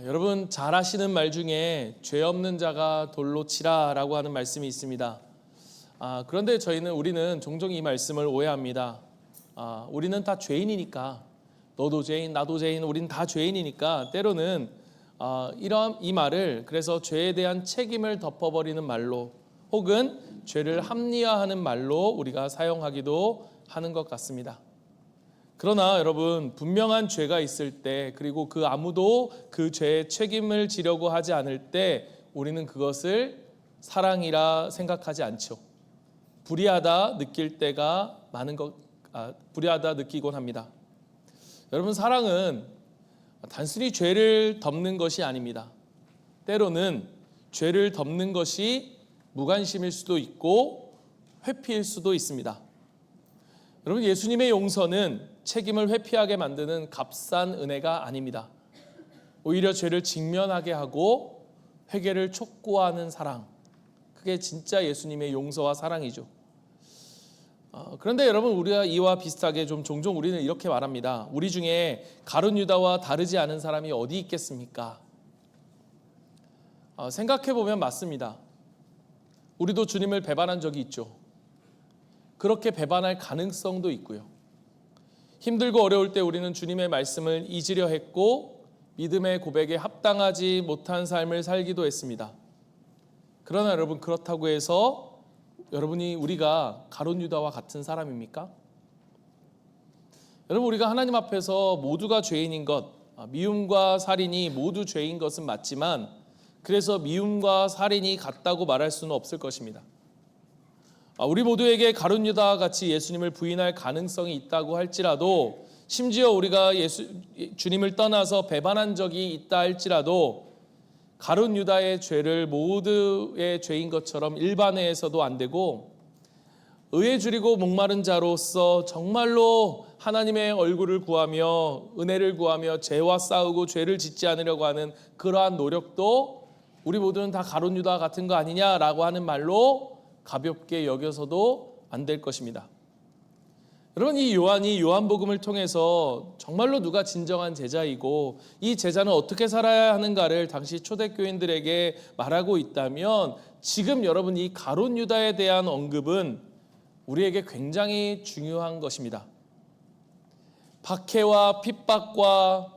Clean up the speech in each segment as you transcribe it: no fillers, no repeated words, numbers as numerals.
여러분 잘 아시는 말 중에 죄 없는 자가 돌로 치라라고 하는 말씀이 있습니다. 그런데 우리는 종종 이 말씀을 오해합니다. 우리는 다 죄인이니까, 너도 죄인, 나도 죄인, 우린 다 죄인이니까 때로는 이 말을 그래서 죄에 대한 책임을 덮어버리는 말로 혹은 죄를 합리화하는 말로 우리가 사용하기도 하는 것 같습니다. 그러나 여러분, 분명한 죄가 있을 때, 그리고 그 아무도 그 죄의 책임을 지려고 하지 않을 때 우리는 그것을 사랑이라 생각하지 않죠. 불의하다 느낄 때가 불의하다 느끼곤 합니다. 여러분, 사랑은 단순히 죄를 덮는 것이 아닙니다. 때로는 죄를 덮는 것이 무관심일 수도 있고 회피일 수도 있습니다. 여러분, 예수님의 용서는 책임을 회피하게 만드는 값싼 은혜가 아닙니다. 오히려 죄를 직면하게 하고 회개를 촉구하는 사랑, 그게 진짜 예수님의 용서와 사랑이죠. 그런데 여러분, 우리가 이와 비슷하게 종종 우리는 이렇게 말합니다. 우리 중에 가룟 유다와 다르지 않은 사람이 어디 있겠습니까? 생각해보면 맞습니다. 우리도 주님을 배반한 적이 있죠. 그렇게 배반할 가능성도 있고요. 힘들고 어려울 때 우리는 주님의 말씀을 잊으려 했고 믿음의 고백에 합당하지 못한 삶을 살기도 했습니다. 그러나 여러분, 그렇다고 해서 우리가 가룟 유다와 같은 사람입니까? 여러분, 우리가 하나님 앞에서 모두가 죄인인 것, 미움과 살인이 모두 죄인 것은 맞지만 그래서 미움과 살인이 같다고 말할 수는 없을 것입니다. 우리 모두에게 가룟 유다와 같이 예수님을 부인할 가능성이 있다고 할지라도, 심지어 우리가 주님을 떠나서 배반한 적이 있다 할지라도 가룟 유다의 죄를 모두의 죄인 것처럼 일반화해서도 안 되고, 의에 줄이고 목마른 자로서 정말로 하나님의 얼굴을 구하며 은혜를 구하며 죄와 싸우고 죄를 짓지 않으려고 하는 그러한 노력도 우리 모두는 다 가룟 유다 같은 거 아니냐라고 하는 말로 가볍게 여겨서도 안 될 것입니다. 여러분, 이 요한이 요한복음을 통해서 정말로 누가 진정한 제자이고 이 제자는 어떻게 살아야 하는가를 당시 초대교인들에게 말하고 있다면, 지금 여러분 이 가룟 유다에 대한 언급은 우리에게 굉장히 중요한 것입니다. 박해와 핍박과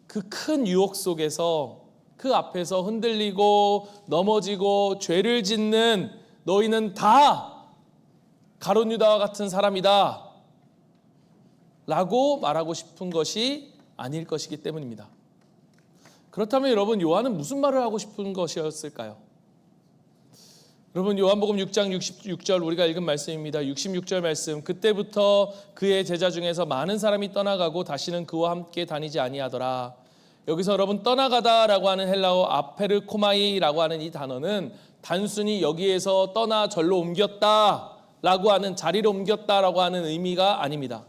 그 큰 유혹 속에서 그 앞에서 흔들리고 넘어지고 죄를 짓는 너희는 다 가룟 유다와 같은 사람이다 라고 말하고 싶은 것이 아닐 것이기 때문입니다. 그렇다면 여러분, 요한은 무슨 말을 하고 싶은 것이었을까요? 여러분, 요한복음 6장 66절 우리가 읽은 말씀입니다. 66절 말씀, 그때부터 그의 제자 중에서 많은 사람이 떠나가고 다시는 그와 함께 다니지 아니하더라. 여기서 여러분, 떠나가다라고 하는 헬라어 아페르코마이라고 하는 이 단어는 단순히 여기에서 떠나 절로 옮겼다라고 하는, 자리로 옮겼다라고 하는 의미가 아닙니다.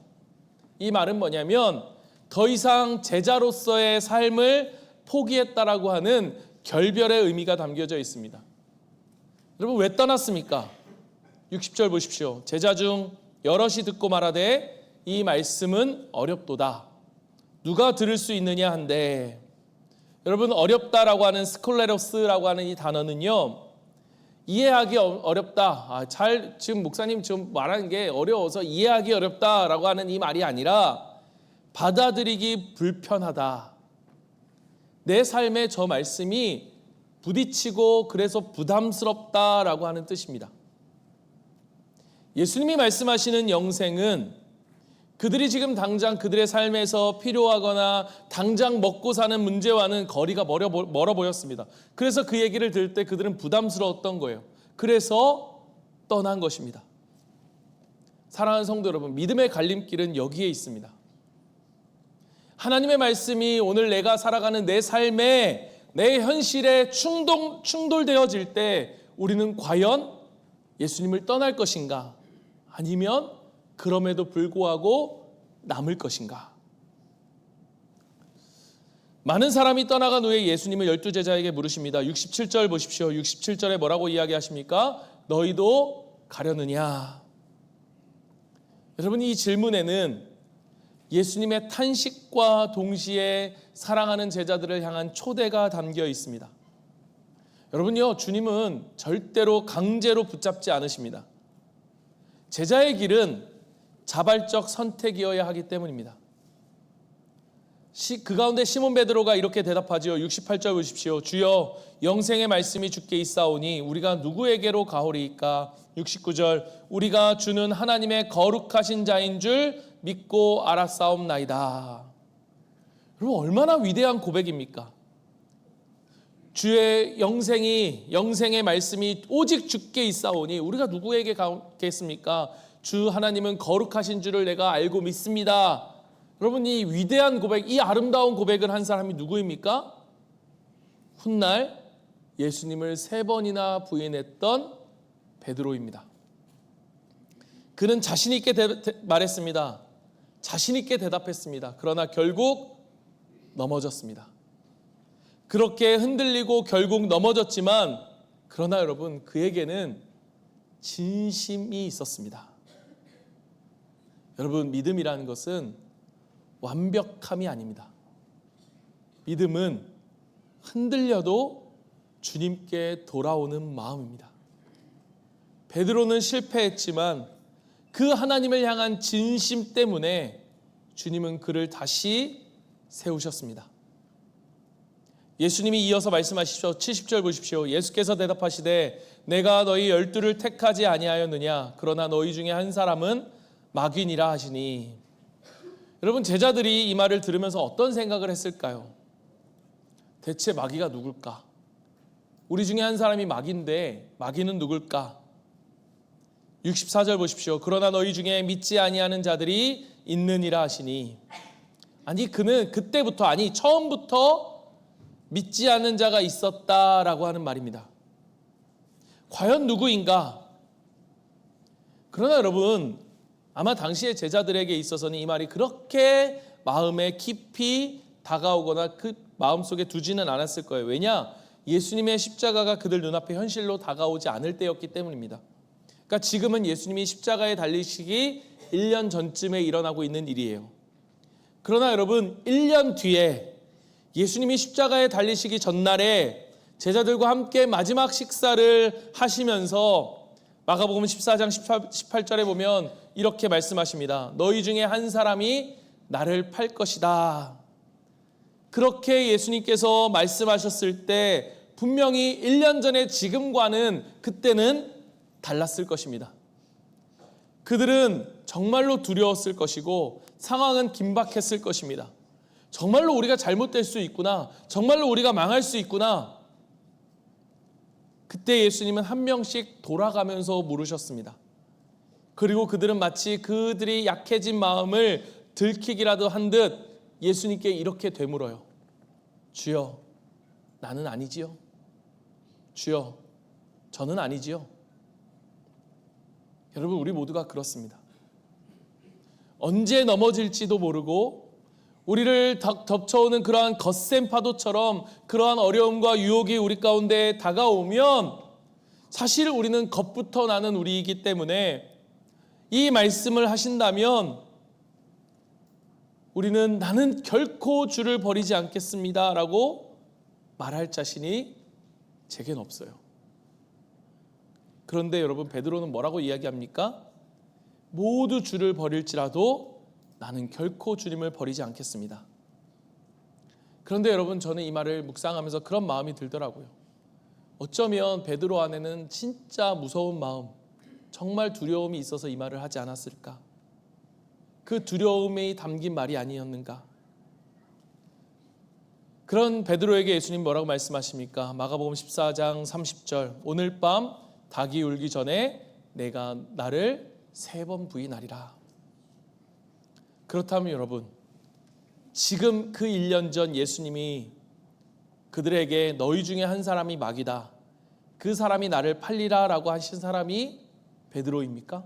이 말은 뭐냐면 더 이상 제자로서의 삶을 포기했다라고 하는 결별의 의미가 담겨져 있습니다. 여러분, 왜 떠났습니까? 60절 보십시오. 제자 중 여럿이 듣고 말하되 이 말씀은 어렵도다. 누가 들을 수 있느냐 한데, 여러분, 어렵다라고 하는 스콜레로스라고 하는 이 단어는요, 이해하기 어렵다. 지금 목사님 지금 말하는 게 어려워서 이해하기 어렵다라고 하는 이 말이 아니라 받아들이기 불편하다. 내 삶에 저 말씀이 부딪히고 그래서 부담스럽다라고 하는 뜻입니다. 예수님이 말씀하시는 영생은 그들이 지금 당장 그들의 삶에서 필요하거나 당장 먹고 사는 문제와는 거리가 멀어 보였습니다. 그래서 그 얘기를 들을 때 그들은 부담스러웠던 거예요. 그래서 떠난 것입니다. 사랑하는 성도 여러분, 믿음의 갈림길은 여기에 있습니다. 하나님의 말씀이 오늘 내가 살아가는 내 삶에, 내 현실에 충돌되어질 때 우리는 과연 예수님을 떠날 것인가, 아니면 그럼에도 불구하고 남을 것인가? 많은 사람이 떠나간 후에 예수님은 12제자에게 물으십니다. 67절 보십시오. 67절에 뭐라고 이야기하십니까? 너희도 가려느냐? 여러분, 이 질문에는 예수님의 탄식과 동시에 사랑하는 제자들을 향한 초대가 담겨 있습니다. 여러분요, 주님은 절대로 강제로 붙잡지 않으십니다. 제자의 길은 자발적 선택이어야 하기 때문입니다. 그 가운데 시몬 베드로가 이렇게 대답하지요. 68절 보십시오. 주여, 영생의 말씀이 주께 있사오니 우리가 누구에게로 가오리이까? 69절, 우리가 주는 하나님의 거룩하신 자인 줄 믿고 알았사옵나이다. 여러분, 얼마나 위대한 고백입니까? 주의 영생의 말씀이 오직 주께 있사오니 우리가 누구에게 가겠습니까? 주 하나님은 거룩하신 줄을 내가 알고 믿습니다. 여러분, 이 위대한 고백, 이 아름다운 고백을 한 사람이 누구입니까? 훗날 예수님을 3번이나 부인했던 베드로입니다. 그는 자신 있게 말했습니다. 자신 있게 대답했습니다. 그러나 결국 넘어졌습니다. 그렇게 흔들리고 결국 넘어졌지만, 그러나 여러분, 그에게는 진심이 있었습니다. 여러분, 믿음이라는 것은 완벽함이 아닙니다. 믿음은 흔들려도 주님께 돌아오는 마음입니다. 베드로는 실패했지만 그 하나님을 향한 진심 때문에 주님은 그를 다시 세우셨습니다. 예수님이 이어서 말씀하시죠. 70절 보십시오. 예수께서 대답하시되 내가 너희 12를 택하지 아니하였느냐? 그러나 너희 중에 한 사람은 마귀니라 하시니. 여러분, 제자들이 이 말을 들으면서 어떤 생각을 했을까요? 대체 마귀가 누굴까? 우리 중에 한 사람이 마귀인데 마귀는 누굴까? 64절 보십시오. 그러나 너희 중에 믿지 아니하는 자들이 있느니라 하시니. 아니, 그는 그때부터, 아니 처음부터 믿지 않는 자가 있었다라고 하는 말입니다. 과연 누구인가? 그러나 여러분, 아마 당시의 제자들에게 있어서는 이 말이 그렇게 마음에 깊이 다가오거나 그 마음속에 두지는 않았을 거예요. 왜냐? 예수님의 십자가가 그들 눈앞에 현실로 다가오지 않을 때였기 때문입니다. 그러니까 지금은 예수님이 십자가에 달리시기 1년 전쯤에 일어나고 있는 일이에요. 그러나 여러분, 1년 뒤에 예수님이 십자가에 달리시기 전날에 제자들과 함께 마지막 식사를 하시면서 마가복음 14장 18절에 보면 이렇게 말씀하십니다. 너희 중에 한 사람이 나를 팔 것이다. 그렇게 예수님께서 말씀하셨을 때 분명히 1년 전에 지금과는 그때는 달랐을 것입니다. 그들은 정말로 두려웠을 것이고 상황은 긴박했을 것입니다. 정말로 우리가 잘못될 수 있구나. 정말로 우리가 망할 수 있구나. 그때 예수님은 한 명씩 돌아가면서 물으셨습니다. 그리고 그들은 마치 그들이 약해진 마음을 들키기라도 한 듯 예수님께 이렇게 되물어요. 주여, 나는 아니지요. 주여, 저는 아니지요. 여러분, 우리 모두가 그렇습니다. 언제 넘어질지도 모르고 우리를 덮쳐오는 그러한 거센 파도처럼 그러한 어려움과 유혹이 우리 가운데 다가오면 사실 우리는 겁부터 나는 우리이기 때문에 이 말씀을 하신다면 우리는 나는 결코 주를 버리지 않겠습니다 라고 말할 자신이 제겐 없어요. 그런데 여러분, 베드로는 뭐라고 이야기합니까? 모두 주를 버릴지라도 나는 결코 주님을 버리지 않겠습니다. 그런데 여러분, 저는 이 말을 묵상하면서 그런 마음이 들더라고요. 어쩌면 베드로 안에는 진짜 무서운 마음, 정말 두려움이 있어서 이 말을 하지 않았을까? 그 두려움이 담긴 말이 아니었는가? 그런 베드로에게 예수님 뭐라고 말씀하십니까? 마가복음 14장 30절, 오늘 밤 닭이 울기 전에 내가 나를 3번 부인하리라. 그렇다면 여러분, 지금 그 1년 전 예수님이 그들에게 너희 중에 한 사람이 마귀다, 그 사람이 나를 팔리라 라고 하신 사람이 베드로입니까?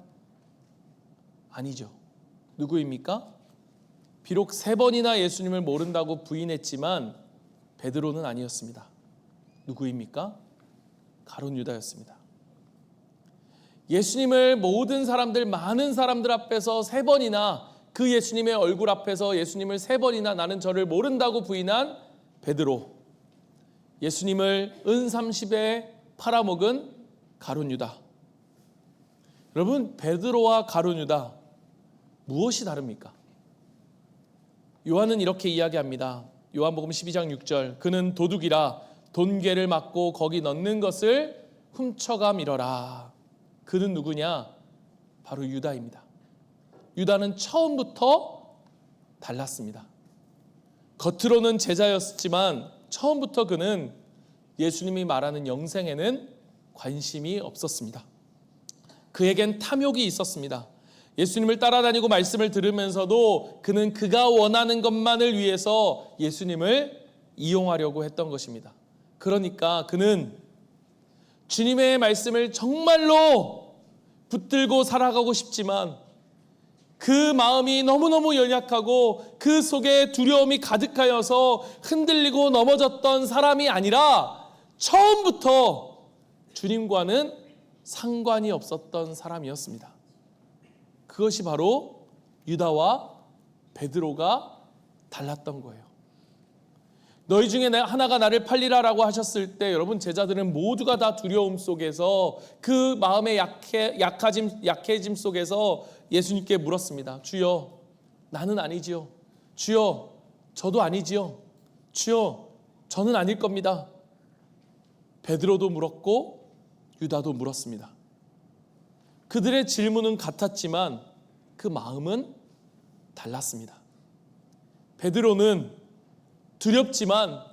아니죠. 누구입니까? 비록 3번이나 예수님을 모른다고 부인했지만 베드로는 아니었습니다. 누구입니까? 가룟 유다였습니다. 예수님을 모든 사람들, 많은 사람들 앞에서 3번이나 그 예수님의 얼굴 앞에서 예수님을 3번이나 나는 저를 모른다고 부인한 베드로, 예수님을 은 30에 팔아먹은 가룟 유다. 여러분, 베드로와 가룟 유다 무엇이 다릅니까? 요한은 이렇게 이야기합니다. 요한복음 12장 6절, 그는 도둑이라 돈궤를 맞고 거기 넣는 것을 훔쳐가 밀어라. 그는 누구냐? 바로 유다입니다. 유다는 처음부터 달랐습니다. 겉으로는 제자였지만 처음부터 그는 예수님이 말하는 영생에는 관심이 없었습니다. 그에겐 탐욕이 있었습니다. 예수님을 따라다니고 말씀을 들으면서도 그는 그가 원하는 것만을 위해서 예수님을 이용하려고 했던 것입니다. 그러니까 그는 주님의 말씀을 정말로 붙들고 살아가고 싶지만 그 마음이 너무너무 연약하고 그 속에 두려움이 가득하여서 흔들리고 넘어졌던 사람이 아니라 처음부터 주님과는 상관이 없었던 사람이었습니다. 그것이 바로 유다와 베드로가 달랐던 거예요. 너희 중에 하나가 나를 팔리라라고 하셨을 때 여러분, 제자들은 모두가 다 두려움 속에서 그 마음의 약해짐 속에서 예수님께 물었습니다. 주여, 나는 아니지요. 주여, 저도 아니지요. 주여, 저는 아닐 겁니다. 베드로도 물었고 유다도 물었습니다. 그들의 질문은 같았지만 그 마음은 달랐습니다. 베드로는 두렵지만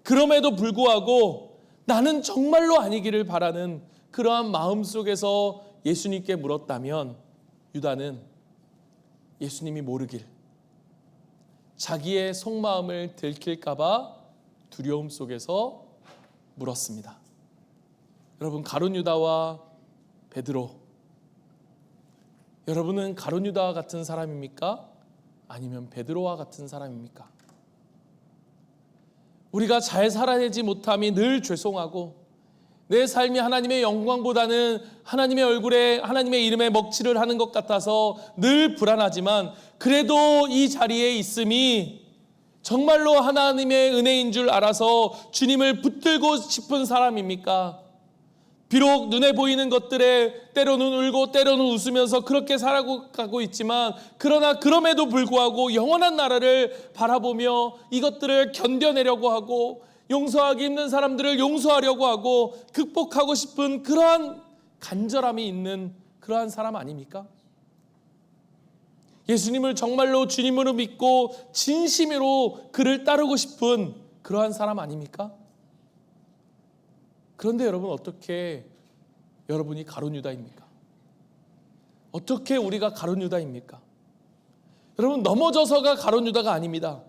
그럼에도 불구하고 나는 정말로 아니기를 바라는 그러한 마음 속에서 예수님께 물었다면, 유다는 예수님이 모르길, 자기의 속마음을 들킬까 봐 두려움 속에서 물었습니다. 여러분, 가룟 유다와 베드로, 여러분은 가룟 유다와 같은 사람입니까? 아니면 베드로와 같은 사람입니까? 우리가 잘 살아내지 못함이 늘 죄송하고 내 삶이 하나님의 영광보다는 하나님의 얼굴에, 하나님의 이름에 먹칠을 하는 것 같아서 늘 불안하지만, 그래도 이 자리에 있음이 정말로 하나님의 은혜인 줄 알아서 주님을 붙들고 싶은 사람입니까? 비록 눈에 보이는 것들에 때로는 울고 때로는 웃으면서 그렇게 살아가고 있지만, 그러나 그럼에도 불구하고 영원한 나라를 바라보며 이것들을 견뎌내려고 하고 용서하기 힘든 사람들을 용서하려고 하고 극복하고 싶은 그러한 간절함이 있는 그러한 사람 아닙니까? 예수님을 정말로 주님으로 믿고 진심으로 그를 따르고 싶은 그러한 사람 아닙니까? 그런데 여러분, 어떻게 여러분이 가룟 유다입니까? 어떻게 우리가 가룟 유다입니까? 여러분, 넘어져서가 가룟 유다가 아닙니다.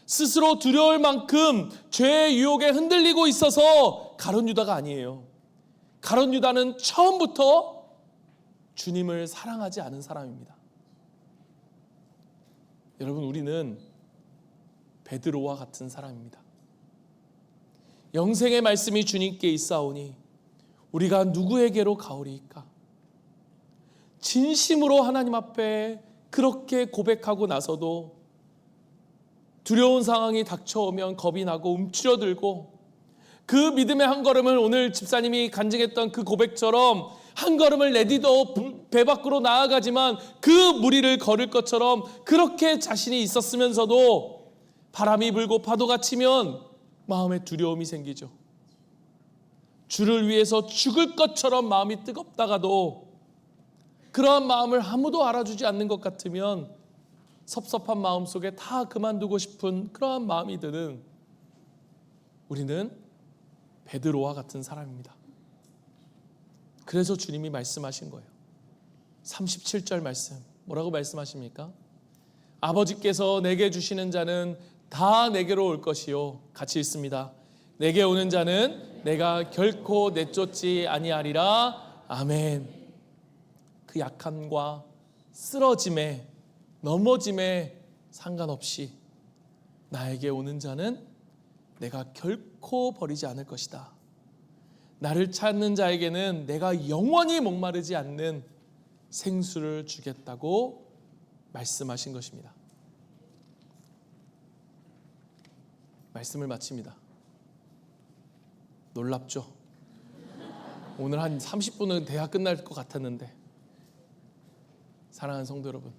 스스로 두려울 만큼 죄의 유혹에 흔들리고 있어서 가룟 유다가 아니에요. 가룟 유다는 처음부터 주님을 사랑하지 않은 사람입니다. 여러분, 우리는 베드로와 같은 사람입니다. 영생의 말씀이 주님께 있사오니 우리가 누구에게로 가오리이까? 진심으로 하나님 앞에 그렇게 고백하고 나서도 두려운 상황이 닥쳐오면 겁이 나고 움츠러들고, 그 믿음의 한 걸음을 오늘 집사님이 간증했던 그 고백처럼 한 걸음을 내디뎌 배 밖으로 나아가지만 그 무리를 걸을 것처럼 그렇게 자신이 있었으면서도 바람이 불고 파도가 치면 마음에 두려움이 생기죠. 주를 위해서 죽을 것처럼 마음이 뜨겁다가도 그러한 마음을 아무도 알아주지 않는 것 같으면 섭섭한 마음 속에 다 그만두고 싶은 그러한 마음이 드는 우리는 베드로와 같은 사람입니다. 그래서 주님이 말씀하신 거예요. 37절 말씀 뭐라고 말씀하십니까? 아버지께서 내게 주시는 자는 다 내게로 올 것이요, 같이 읽습니다. 내게 오는 자는 내가 결코 내쫓지 아니하리라. 아멘. 그 약함과 쓰러짐에, 넘어짐에 상관없이 나에게 오는 자는 내가 결코 버리지 않을 것이다. 나를 찾는 자에게는 내가 영원히 목마르지 않는 생수를 주겠다고 말씀하신 것입니다. 말씀을 마칩니다. 놀랍죠? 오늘 한 30분은 대화 끝날 것 같았는데, 사랑하는 성도 여러분,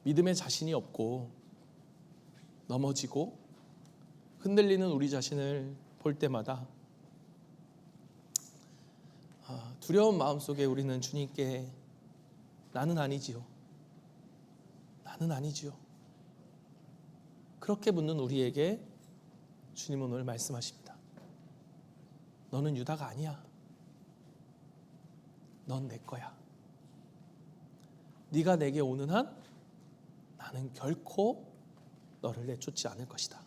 믿음에 자신이 없고 넘어지고 흔들리는 우리 자신을 볼 때마다 두려운 마음속에 우리는 주님께 나는 아니지요, 나는 아니지요, 그렇게 묻는 우리에게 주님은 오늘 말씀하십니다. 너는 유다가 아니야. 넌 내 거야. 네가 내게 오는 한 나는 결코 너를 내쫓지 않을 것이다.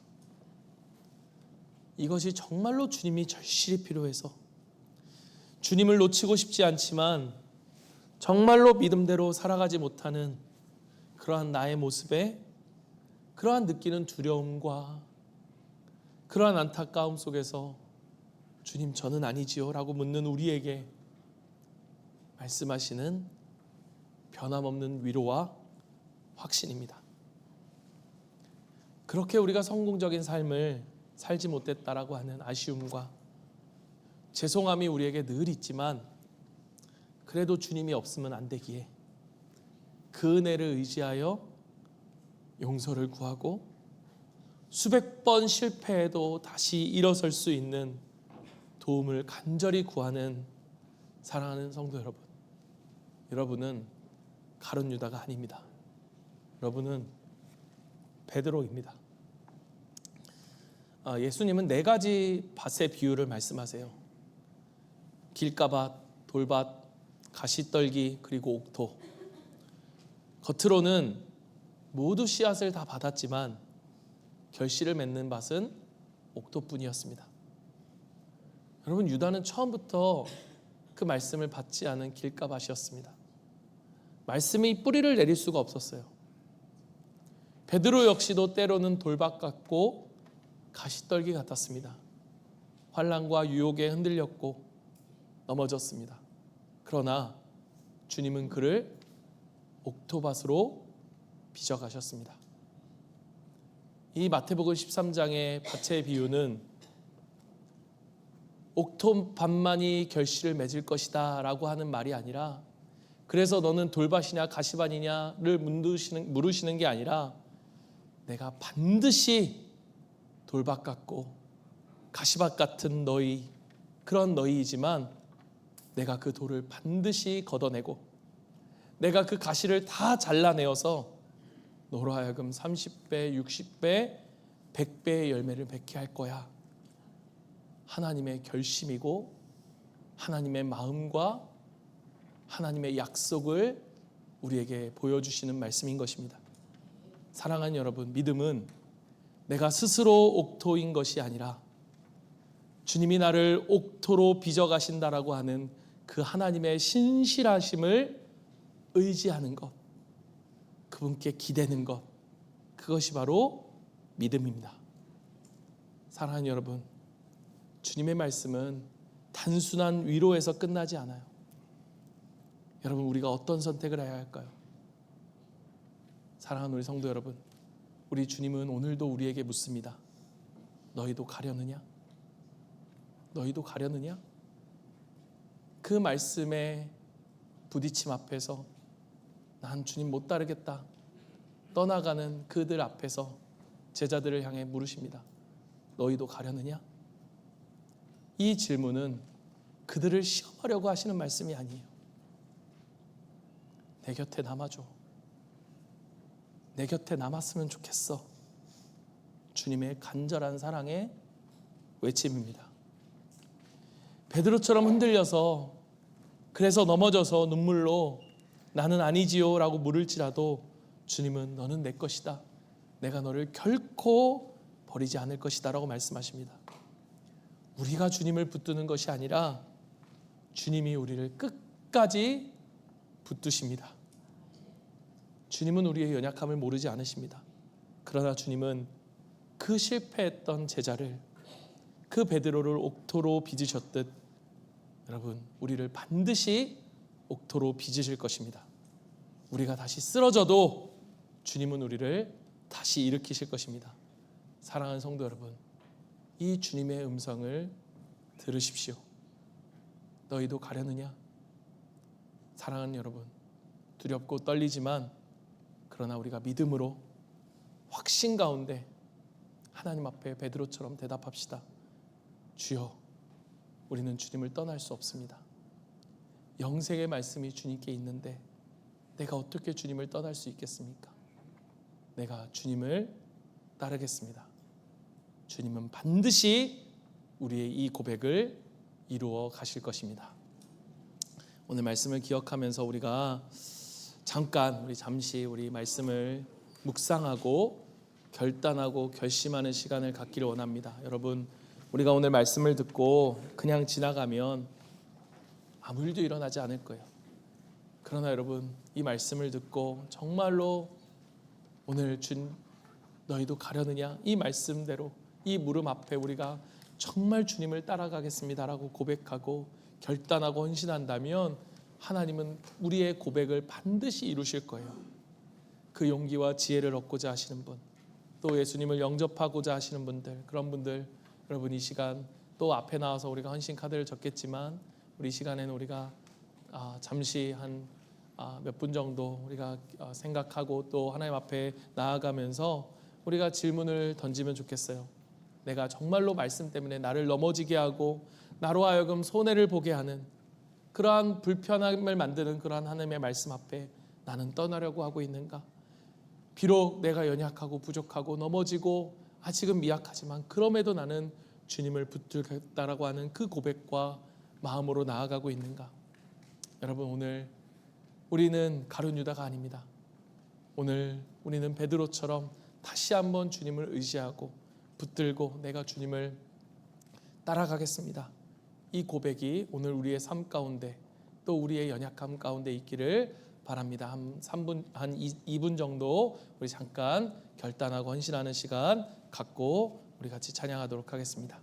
이것이 정말로 주님이 절실히 필요해서 주님을 놓치고 싶지 않지만 정말로 믿음대로 살아가지 못하는 그러한 나의 모습에 그러한 느끼는 두려움과 그러한 안타까움 속에서 주님 저는 아니지요 라고 묻는 우리에게 말씀하시는 변함없는 위로와 확신입니다. 그렇게 우리가 성공적인 삶을 살지 못했다라고 하는 아쉬움과 죄송함이 우리에게 늘 있지만 그래도 주님이 없으면 안 되기에 그 은혜를 의지하여 용서를 구하고 수백 번 실패해도 다시 일어설 수 있는 도움을 간절히 구하는 사랑하는 성도 여러분, 여러분은 가룟 유다가 아닙니다. 여러분은 베드로입니다. 예수님은 4가지 밭의 비유를 말씀하세요. 길가밭, 돌밭, 가시떨기, 그리고 옥토. 겉으로는 모두 씨앗을 다 받았지만 결실을 맺는 밭은 옥토뿐이었습니다. 여러분, 유다는 처음부터 그 말씀을 받지 않은 길가밭이었습니다. 말씀이 뿌리를 내릴 수가 없었어요. 베드로 역시도 때로는 돌밭 같고 가시떨기 같았습니다. 환난과 유혹에 흔들렸고 넘어졌습니다. 그러나 주님은 그를 옥토밭으로 빚어가셨습니다. 이 마태복음 13장의 밭의 비유는 옥토밭만이 결실을 맺을 것이다 라고 하는 말이 아니라, 그래서 너는 돌밭이냐 가시밭이냐를 물으시는 게 아니라 내가 반드시 돌밭 같고 가시밭 같은 너희, 그런 너희이지만 내가 그 돌을 반드시 걷어내고 내가 그 가시를 다 잘라내어서 너로 하여금 30배, 60배, 100배의 열매를 맺게 할 거야. 하나님의 결심이고 하나님의 마음과 하나님의 약속을 우리에게 보여주시는 말씀인 것입니다. 사랑하는 여러분, 믿음은 내가 스스로 옥토인 것이 아니라 주님이 나를 옥토로 빚어가신다라고 하는 그 하나님의 신실하심을 의지하는 것, 그분께 기대는 것, 그것이 바로 믿음입니다. 사랑하는 여러분, 주님의 말씀은 단순한 위로에서 끝나지 않아요. 여러분, 우리가 어떤 선택을 해야 할까요? 사랑하는 우리 성도 여러분, 우리 주님은 오늘도 우리에게 묻습니다. 너희도 가려느냐? 너희도 가려느냐? 그 말씀에 부딪힘 앞에서 난 주님 못 따르겠다 떠나가는 그들 앞에서 제자들을 향해 물으십니다. 너희도 가려느냐? 이 질문은 그들을 시험하려고 하시는 말씀이 아니에요. 내 곁에 남아줘. 내 곁에 남았으면 좋겠어. 주님의 간절한 사랑의 외침입니다. 베드로처럼 흔들려서, 그래서 넘어져서 눈물로 나는 아니지요 라고 물을지라도 주님은 너는 내 것이다, 내가 너를 결코 버리지 않을 것이다 라고 말씀하십니다. 우리가 주님을 붙드는 것이 아니라 주님이 우리를 끝까지 붙드십니다. 주님은 우리의 연약함을 모르지 않으십니다. 그러나 주님은 그 실패했던 제자를, 그 베드로를 옥토로 빚으셨듯 여러분, 우리를 반드시 옥토로 빚으실 것입니다. 우리가 다시 쓰러져도 주님은 우리를 다시 일으키실 것입니다. 사랑하는 성도 여러분, 이 주님의 음성을 들으십시오. 너희도 가려느냐? 사랑하는 여러분, 두렵고 떨리지만 그러나 우리가 믿음으로 확신 가운데 하나님 앞에 베드로처럼 대답합시다. 주여, 우리는 주님을 떠날 수 없습니다. 영생의 말씀이 주님께 있는데 내가 어떻게 주님을 떠날 수 있겠습니까? 내가 주님을 따르겠습니다. 주님은 반드시 우리의 이 고백을 이루어 가실 것입니다. 오늘 말씀을 기억하면서 우리가 잠시 우리 말씀을 묵상하고 결단하고 결심하는 시간을 갖기를 원합니다. 여러분, 우리가 오늘 말씀을 듣고 그냥 지나가면 아무 일도 일어나지 않을 거예요. 그러나 여러분, 이 말씀을 듣고 정말로 오늘 너희도 가려느냐? 이 말씀대로 이 물음 앞에 우리가 정말 주님을 따라가겠습니다라고 고백하고 결단하고 헌신한다면 하나님은 우리의 고백을 반드시 이루실 거예요. 그 용기와 지혜를 얻고자 하시는 분, 또 예수님을 영접하고자 하시는 분들, 그런 분들, 여러분 이 시간 또 앞에 나와서 우리가 헌신 카드를 적겠지만 우리 시간에는 우리가 잠시 한 몇 분 정도 우리가 생각하고 또 하나님 앞에 나아가면서 우리가 질문을 던지면 좋겠어요. 내가 정말로 말씀 때문에 나를 넘어지게 하고 나로 하여금 손해를 보게 하는 그러한 불편함을 만드는 그러한 하나님의 말씀 앞에 나는 떠나려고 하고 있는가? 비록 내가 연약하고 부족하고 넘어지고 아직은 미약하지만 그럼에도 나는 주님을 붙들겠다라고 하는 그 고백과 마음으로 나아가고 있는가? 여러분, 오늘 우리는 가룟 유다가 아닙니다. 오늘 우리는 베드로처럼 다시 한번 주님을 의지하고 붙들고 내가 주님을 따라가겠습니다. 이 고백이 오늘 우리의 삶 가운데 또 우리의 연약함 가운데 있기를 바랍니다. 한 2분 정도 우리 잠깐 결단하고 헌신하는 시간 갖고 우리 같이 찬양하도록 하겠습니다.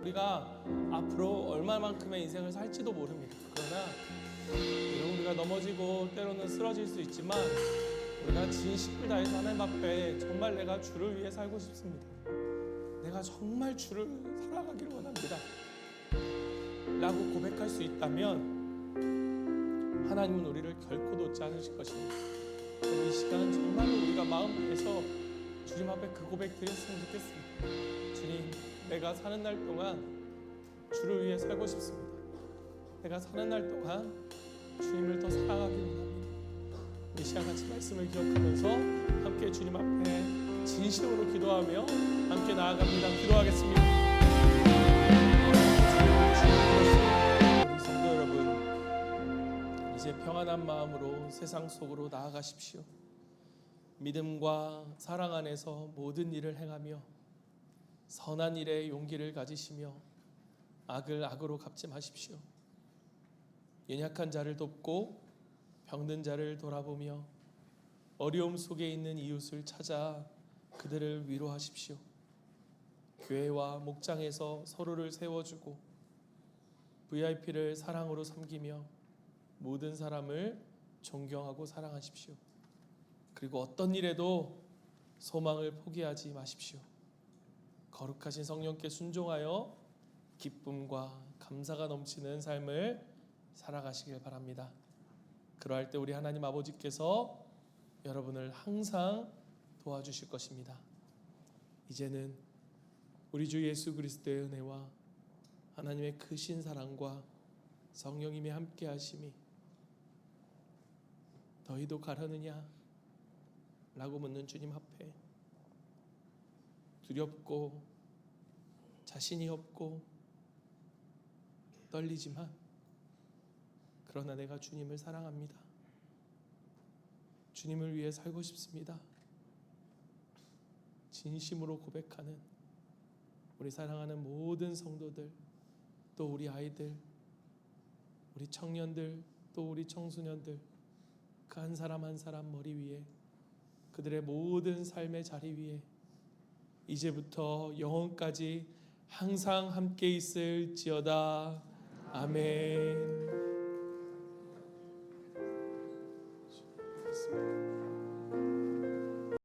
우리가 앞으로 얼마만큼의 인생을 살지도 모릅니다. 그러나 우리가 넘어지고 때로는 쓰러질 수 있지만 우리가 진심을 다해서 하나님 앞에 정말 내가 주를 위해 살고 싶습니다. 내가 정말 주를 살아가기를 원합니다 라고 고백할 수 있다면 하나님은 우리를 결코 놓지 않으실 것입니다. 이 시간 정말로 우리가 마음 다해서 주님 앞에 그 고백 드렸으면 좋겠습니다. 주님, 내가 사는 날 동안 주를 위해 살고 싶습니다. 내가 사는 날 동안 주님을 더 사랑하기를 원합니다. 이 시간 같이 말씀을 기억하면서 함께 주님 앞에 진심으로 기도하며 함께 나아갑니다. 기도하겠습니다. 우리 성도 여러분, 이제 평안한 마음으로 세상 속으로 나아가십시오. 믿음과 사랑 안에서 모든 일을 행하며 선한 일에 용기를 가지시며 악을 악으로 갚지 마십시오. 연약한 자를 돕고 병든 자를 돌아보며 어려움 속에 있는 이웃을 찾아 그들을 위로하십시오. 교회와 목장에서 서로를 세워주고 VIP를 사랑으로 섬기며 모든 사람을 존경하고 사랑하십시오. 그리고 어떤 일에도 소망을 포기하지 마십시오. 거룩하신 성령께 순종하여 기쁨과 감사가 넘치는 삶을 살아가시길 바랍니다. 그러할 때 우리 하나님 아버지께서 여러분을 항상 도와주실 것입니다. 이제는 우리 주 예수 그리스도의 은혜와 하나님의 크신 사랑과 성령님의 함께 하심이 너희도 가려느냐? 라고 묻는 주님 앞에 두렵고 자신이 없고 떨리지만 그러나 내가 주님을 사랑합니다. 주님을 위해 살고 싶습니다. 진심으로 고백하는 우리 사랑하는 모든 성도들, 또 우리 아이들, 우리 청년들, 또 우리 청소년들, 그 한 사람 한 사람 머리 위에 그들의 모든 삶의 자리 위에 이제부터 영원까지 항상 함께 있을지어다. 아멘.